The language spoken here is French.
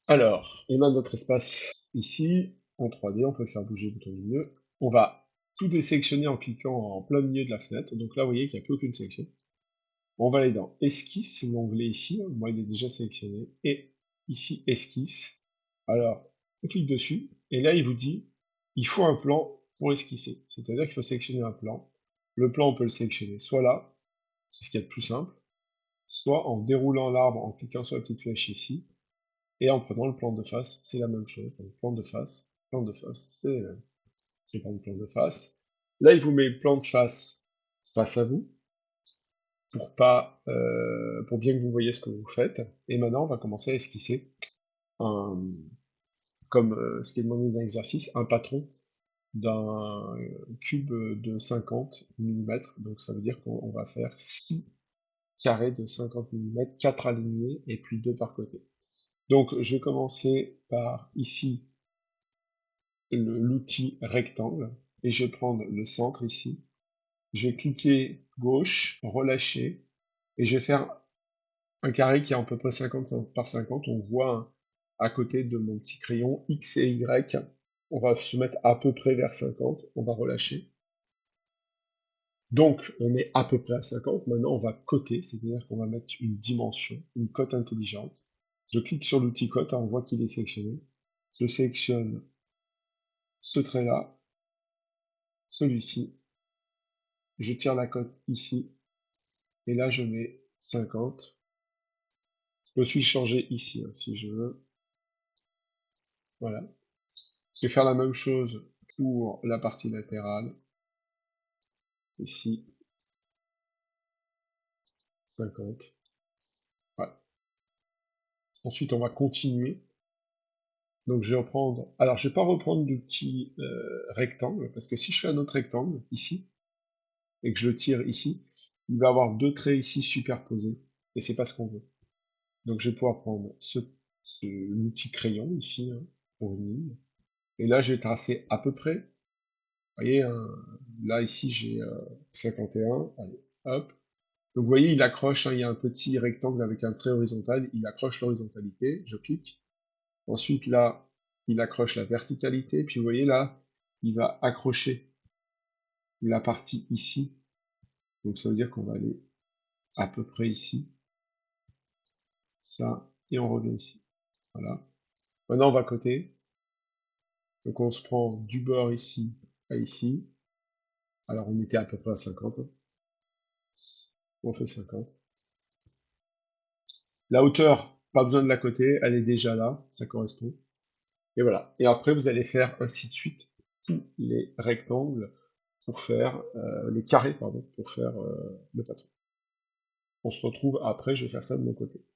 Alors, on a notre espace ici, en 3D, on peut le faire bouger le bouton milieu. On va tout désélectionner en cliquant en plein milieu de la fenêtre. Donc là, vous voyez qu'il n'y a plus aucune sélection. On va aller dans Esquisse, c'est l'onglet ici. Moi, il est déjà sélectionné. Et ici, Esquisse. Alors, on clique dessus. Et là, il vous dit, il faut un plan pour esquisser. C'est-à-dire qu'il faut sélectionner un plan. Le plan, on peut le sélectionner soit là, c'est ce qu'il y a de plus simple, soit en déroulant l'arbre, en cliquant sur la petite flèche ici, et en prenant le plan de face, c'est la même chose. Donc, plan de face, c'est le même. Je prends le plan de face. Là, il vous met le plan de face à vous, pour bien que vous voyez ce que vous faites. Et maintenant, on va commencer à esquisser un, comme ce qui est demandé dans l'exercice, un patron d'un cube de 50 mm. Donc ça veut dire qu'on va faire 6 carrés de 50 mm, 4 alignés et puis 2 par côté. Donc je vais commencer par ici l'outil rectangle et je vais prendre le centre ici. Je vais cliquer gauche, relâcher et je vais faire un carré qui est à peu près 50 par 50. On voit à côté de mon petit crayon X et Y. On va se mettre à peu près vers 50. On va relâcher. Donc, on est à peu près à 50. Maintenant, on va coter, c'est-à-dire qu'on va mettre une dimension, une cote intelligente. Je clique sur l'outil cote, on voit qu'il est sélectionné. Je sélectionne ce trait-là, celui-ci. Je tire la cote ici. Et là, je mets 50. Je peux aussi le changer ici, hein, si je veux. Voilà. Je vais faire la même chose pour la partie latérale. Ici, 50. Voilà. Ensuite, on va continuer. Donc, je vais reprendre. Alors, je ne vais pas reprendre l'outil rectangle, parce que si je fais un autre rectangle, ici, et que je le tire ici, il va avoir deux traits ici superposés. Et c'est pas ce qu'on veut. Donc, je vais pouvoir prendre l'outil crayon, ici, hein, pour une ligne. Et là, je vais tracer à peu près. Vous voyez, hein, là, ici, j'ai 51. Allez, hop. Donc vous voyez, il accroche, hein, il y a un petit rectangle avec un trait horizontal, il accroche l'horizontalité, je clique. Ensuite là, il accroche la verticalité, puis vous voyez là, il va accrocher la partie ici. Donc ça veut dire qu'on va aller à peu près ici, ça, et on revient ici. Voilà. Maintenant on va coter. Donc on se prend du bord ici à ici. Alors on était à peu près à 50. Hein. On fait 50. La hauteur, pas besoin de la coter, elle est déjà là, ça correspond. Et voilà. Et après, vous allez faire ainsi de suite tous les rectangles pour faire les carrés, pardon, pour faire le patron. On se retrouve après, je vais faire ça de mon côté.